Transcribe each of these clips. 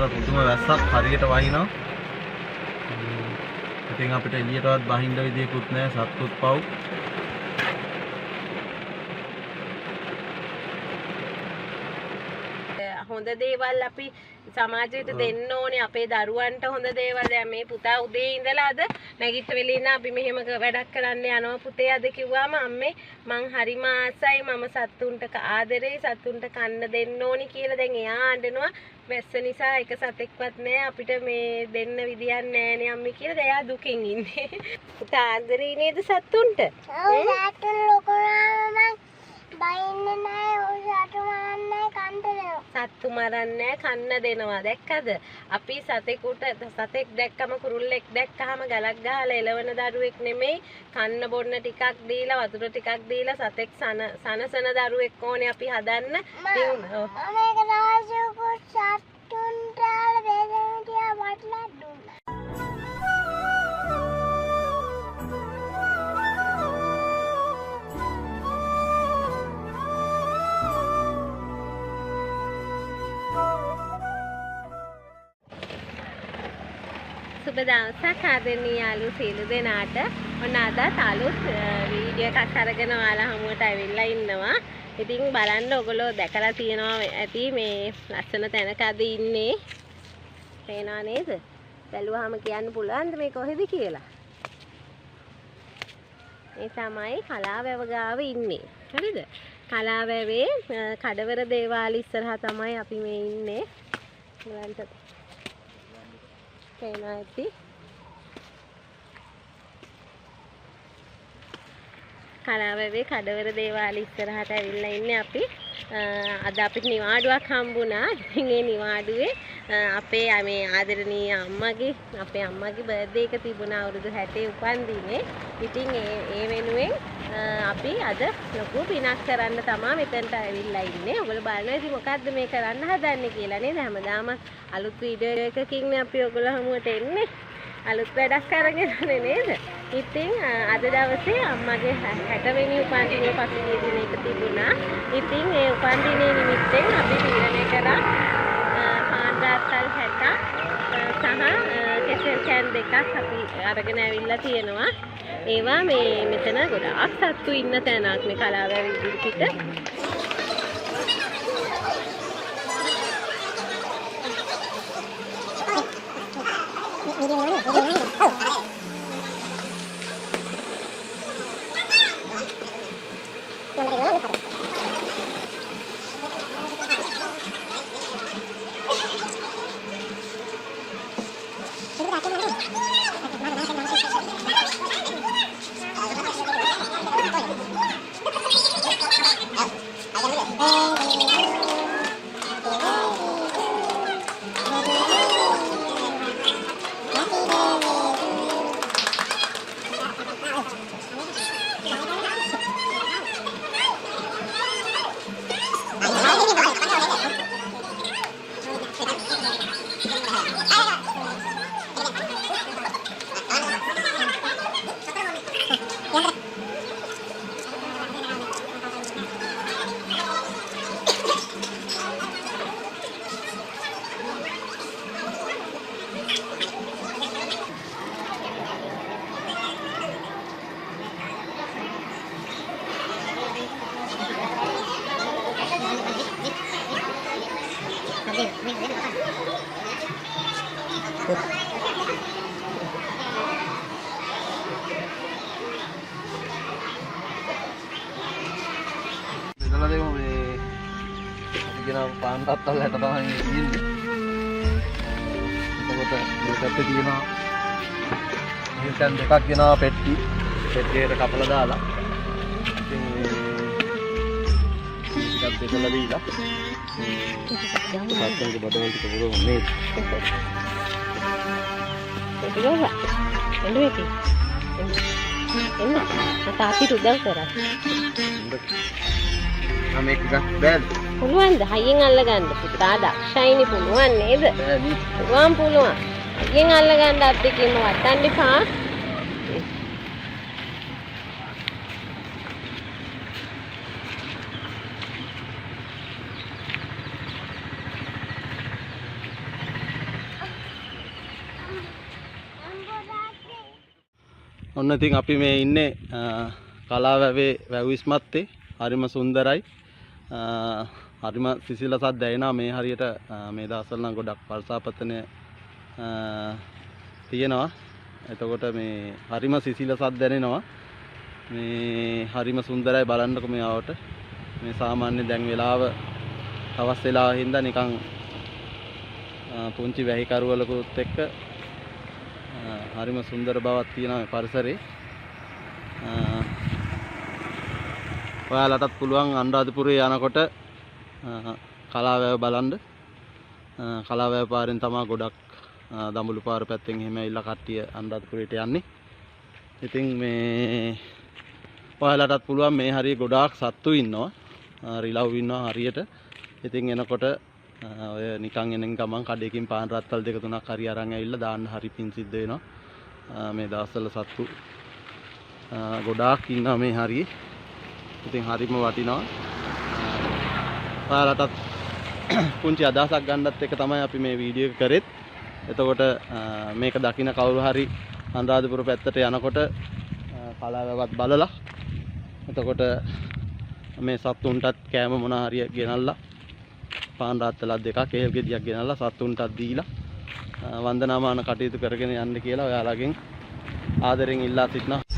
අතර පුදුම වැස්සක් හරියට වහිනවා. ඉතින් අපිට එළියටවත් බහින්න විදියකුත් නැහැ සත්තුත් පව්. හොඳ දේවල් අපි සමාජයට දෙන්න ඕනේ අපේ දරුවන්ට හොඳ දේවල්. දැන් මේ පුතා උදේ ඉඳලා අද නැගිට්ටවෙලා ඉන්න අපි මෙහෙම වැඩක් කරන්න යනවා පුතේ අද කිව්වම අම්මේ මං හරිම ආසයි මම සත්තුන්ට ආදරේ සත්තුන්ට කන්න දෙන්න ඕනි කියලා. දැන් එයා අඬනවා වැස්ස නිසා එක සතෙක්වත් නැහැ අපිට මේ දෙන්න විදියක් නැහැ නේ අම්මේ කියලා. දැන් එයා දුකින් ඉන්නේ. පුතා ආදරේ නේද සත්තුන්ට? ඔව් සත්තුන් ලොකුනාම මං බයින්නේ නැහැ. ඔව් සත්තු මරන්නේ කන්න දෙනවා. සත්තු මරන්නේ කන්න දෙනවා. දැක්කද? අපි සතෙක් දැක්කම කුරුල්ලෙක් දැක්කහම ගලක් ගහලා එලවන දරුවෙක් නෙමෙයි. කන්න බොන්න ටිකක් දීලා වතුර ටිකක් දීලා සතෙක් සනසන දරුවෙක් ඕනේ අපි හදන්න. මේක රාජ්‍යකුත් සත්තුන්ට බෙදෙන තියා වටලා දුන්නා. සුබ දවසක් ආදරණීය යාළුවෝ සියලු දෙනාට. ඔන්න අදත් අලුත් වීඩියෝ එකක් අරගෙන ඔයාලා හමුවට ඇවිල්ලා ඉන්නවා. ඉතින් බලන්න ඔයගොල්ලෝ දැකලා තියෙනවා ඇති මේ ලස්සන තැනක අද ඉන්නේ. පේනවා නේද? බැලුවාම කියන්න පුළුවන්ද මේ කොහෙද කියලා? මේ තමයි කලාවැව ගාව ඉන්නේ. හරිද? කලාවැවේ කඩවර දේවාල ඉස්සරහා තමයි අපි මේ ඉන්නේ. බලන්න පේනවා ඇති. කලාවැවේ කඩවර දේවාල ඉස්සරහට ඇවිල්ලා ඉන්නේ අපි. අද අපිට නිවාඩුවක් හම්බුණා. ඉතින් ඒ නිවාඩුවේ අපේ මේ ආදරණීය අපේ අම්මගේ බර්ත්ඩේ එක තිබුණා අවුරුදු 60 උපන්දිනේ. ඉතින් ඒ වෙනුවෙන් අපි අද ලොකු පිනක් කරන්න තමයි මෙතනට ඇවිල්ලා ඉන්නේ. ඔයගොල්ලෝ බලනවා ඉතින් මොකද්ද මේ කරන්න හදන්නේ කියලා නේද? හැමදාම අලුත් වීඩියෝ එකකින් අපි ඔයගොල්ලෝ හමුවට එන්නේ. අලුත් වැඩක් අරගෙනනේ නේද? ඉතින් අද දවසේ අම්මගේ 60 වෙනි උපන්දිනේ පසුගිය දිනේක තිබුණා. ඉතින් ඒ උපන්දිනේ නිමිත්තෙන් අපි තීරණය කරා පාන්දාත්තල් 60 සහ කෙසෙල් කෑන් දෙකක් අපි අරගෙන ඇවිල්ලා තියෙනවා. ඒවා මෙතන ගොඩාක් සත්තු ඉන්න තැනක් මේ කලාවැව ඉදිරිපිට. පාන්දත්තල් 60 තමයි ඉන්නේ. එතකොට මේකට තියෙනවා හිල්ටන් දෙකක් ගෙනවා පෙට්ටියට කපලා දාලා. ඉතින් ටිකක් දෙකලා දීලා. සත්තුන්ගේ බඩවල ටික පුරවමු නේද? එදිනවා. එන්නේ එන්න. තාපි උදව් කරා. මේක ගන්න බෑද? පුළුවන්ද? හයියෙන් අල්ලගන්න. පුතා දක්ෂයිනේ පුළුවන් නේද? පුළුවන්. හයියෙන් අල්ලගන්න අත් දෙකෙන්ම වටන්න එපා. ඔන්න ඉතින් අපි මේ ඉන්නේ කලාවැවේ වැව් ඉස්මත්තේ. හරිම සුන්දරයි. හරිම සිසිලසක් දැනෙනවා මේ හරියට මේ දවස්වල නම් ගොඩක් වර්ෂාපතනය තියෙනවා. එතකොට මේ හරිම සිසිලසක් දැනෙනවා. මේ හරිම සුන්දරයි බලන්නකො මේ ආවට. මේ සාමාන්‍ය දැන් වෙලාව හවස් වෙලාව හින්දා නිකන් පුංචි වැහි කරුවලකුත් එක්ක හරිම සුන්දර බවක් තියෙනවා මේ පරිසරේ. ඔයාලටත් පුළුවන් අනුරාධපුරේ යනකොට කලාවැව බලන්න. කලාවැව පාරෙන් තමයි ගොඩක් දඹුලු පාර පැත්තෙන් එහෙම ඇවිල්ලා කට්ටිය අනුරාධපුරේට යන්නේ. ඉතින් මේ ඔයාලටත් පුළුවන් මේ හරිය ගොඩාක් සත්තු ඉන්නවා. රිලව් ඉන්නවා හරියට. ඉතින් එනකොට ඔය නිකන් එන ගමන් කඩේකින් පාන් රත්තල් දෙක තුනක් හරි අරන් ඇවිල්ලා දාන්න හරි පිං සිද්ධ වෙනවා. මේ දවස්වල සත්තු ගොඩාක් ඉන්නවා මේ හරියේ. ඉතින් හරිම වටිනවා. ඔයාලටත් පුංචි අදහසක් ගන්නත් එක තමයි අපි මේ වීඩියෝ එක කරෙත්. එතකොට මේක දකින්න කවුරු හරි අනුරාධපුර පැත්තට යනකොට කලාවැවත් බලලා එතකොට මේ සත්තුන්ටත් කෑම මොන හරි ගෙනල්ලා පාන් රාත්තලක් දෙකක් කේල් ගෙඩියක් ගෙනල්ලා සත්තුන්ටත් දීලා වන්දනාමාන කටයුතු කරගෙන යන්න කියලා ඔයාලගෙන් ආදරෙන් ඉල්ලා සිටිනවා.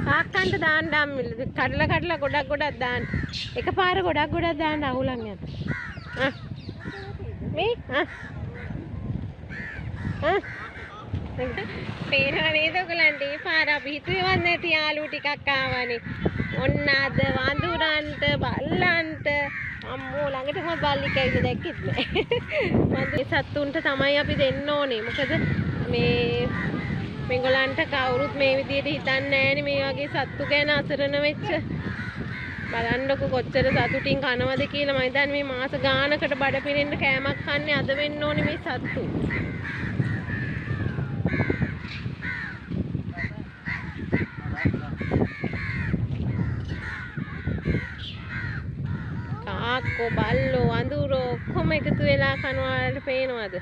කාක්කන්ට දාන්න අම්මිල කඩලා ගොඩක් දාන්න එකපාර ගොඩක් දාන්න අහුලන් යන මේ පේනවා නේද ඔයගලන්ට මේ පාර අපි හිතුවේවත් නැති යාළුවෝ ටිකක් ආවනේ ඔන්න අද වඳුරන්ට බල්ලන්ට අම්මෝ ළඟටම බල්ලෙක් ඇවිල්ලා දැක්කෙත් නෑ මන්ද සත්තුන්ට තමයි අපි දෙන්න ඕනේ මොකද මේ මේගොල්ලන්ට කවුරුත් මේ විදිහට හිතන්නේ නෑනේ මේ වගේ සත්තු ගැන අසරණ වෙච්ච බලන්නකො කොච්චර සතුටින් කනවද කියලා මම හිතන්නේ මේ මාස ගානකට බඩ පිරෙන්න කෑමක් කන්නේ අද වෙන්න ඕනේ මේ සත්තු කාක්කෝ බල්ලෝ වඳුරෝ ඔක්කොම එකතු වෙලා කනවා වලට පේනවද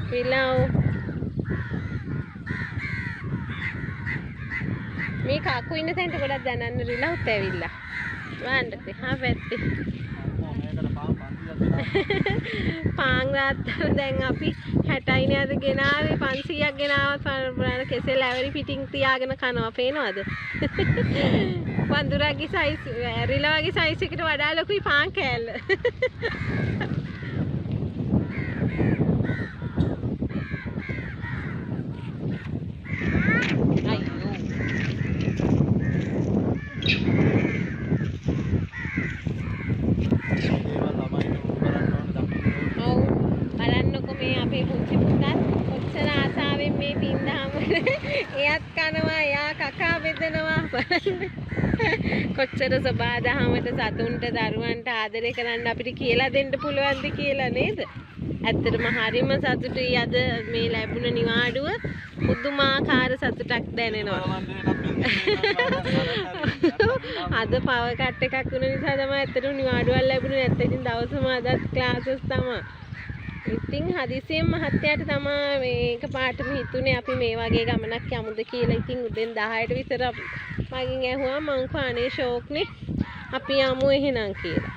පිලව් මේ කාක්කෝ ඉන්න තැනට ගොඩක් දැනන්න රිලව්ත් ඇවිල්ලා වන්දේ හා පැත්තේ මේකට පාන් 500ක් පාන් රාත්තල් දැන් අපි 60යිනේ අද ගෙනාවේ 500ක් ගෙනාවත් බලන්න කෙසෙල් ඇවරි පිටින් තියාගෙන කනවා පේනවද? වඳුරාගේ සයිස් ඇරිලා වගේ සයිස් එකට වඩා ලොකුයි පාන් කෑල්ල. බලන්නකො මේ අපේ පුංචි පුතාත් කොච්චර ආසාවෙන් මේ පින්දහම එයත් කනවා එයා කකා බෙදනවා බලන්න කොච්චර සබාදහමට සතුන්ට දරුවන්ට ආදරය කරන්න අපිට කියලා දෙන්න පුළුවන්ද කියලා නේද? ඇත්තටම හරිම සතුටුයි අද මේ ලැබුණ නිවාඩුව පුදුමාකාර සතුටක් දැනෙනවා. අද පවර් කට් එකක් වුණ නිසා තමයි ඇත්තටම නිවාඩුවක් ලැබුණේ නැත්නම් ඉතින් දවසම අදත් ක්ලාසස් තමයි. ඉතින් හදිසියෙන් මහත්තයාට තමයි මේක පාටම හිතුනේ අපි මේ වගේ ගමනක් යමුද කියලා. ඉතින් උදෙන් 10ට විතර මගෙන් ඇහුවා මං කෝ අනේ ෂෝක්නේ අපි යමු එහෙනම් කියලා.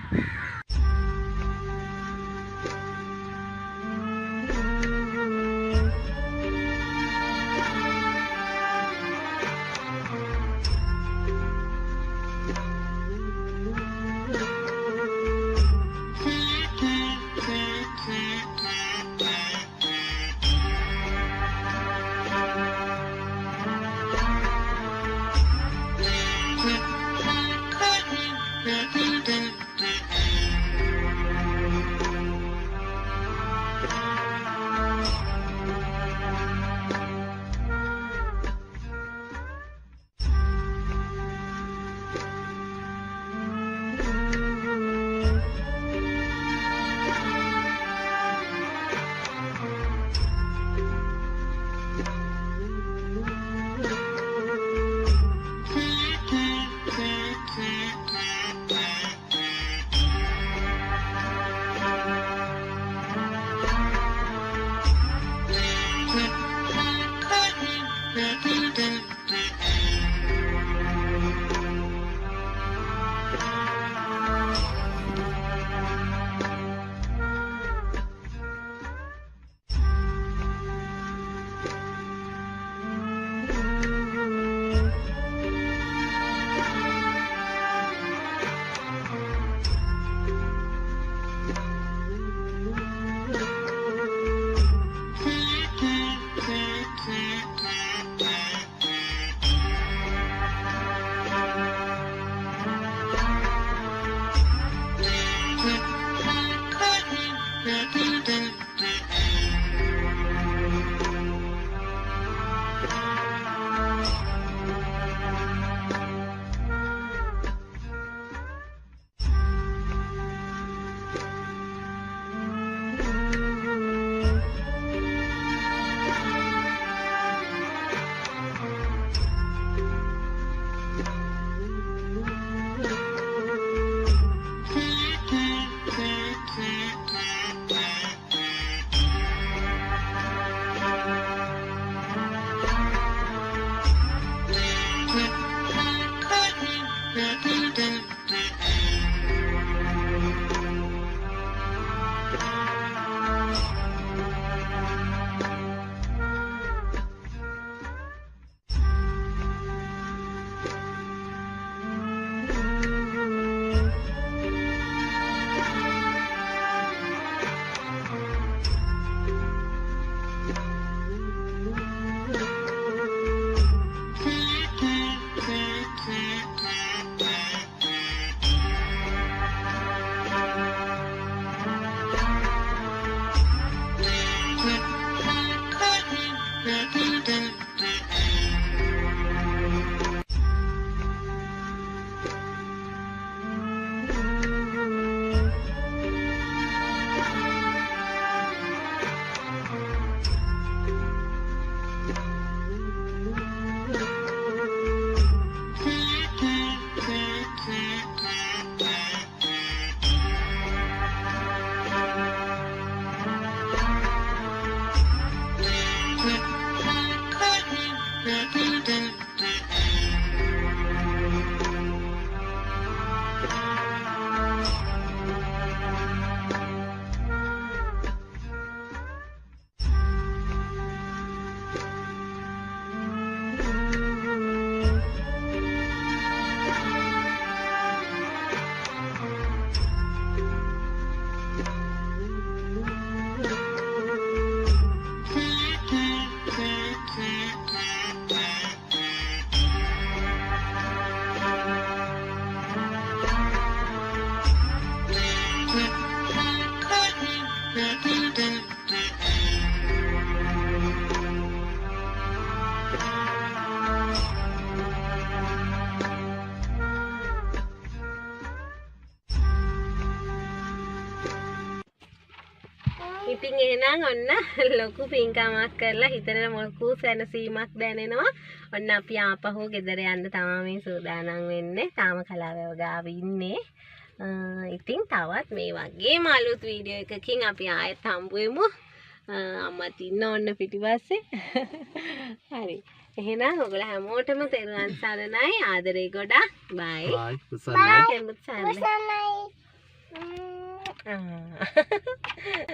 ඉතින් එහෙනම් ඔන්න ලොකු පින්කමක් කරලා හිතට මොකු සැනසීමක් දැනෙනවා. ඔන්න අපි ආපහු ගෙදර යන්න තමයි මේ සූදානම් වෙන්නේ. තාම කලාවැව ගාව ඉන්නේ. ඉතින් තවත් මේ වගේම අලුත් වීඩියෝ එකකින් අපි ආයෙත් හම්බ වෙමු. අම්මත් ඉන්න ඕන්න පිටිපස්සේ. හරි. එහෙනම් ඔයගොල්ලෝ හැමෝටම තෙරුවන් සරණයි. ආදරේ ගොඩක්. බයි. බයි. කුසන්නයි. කෙමුත් සරණයි. Bye.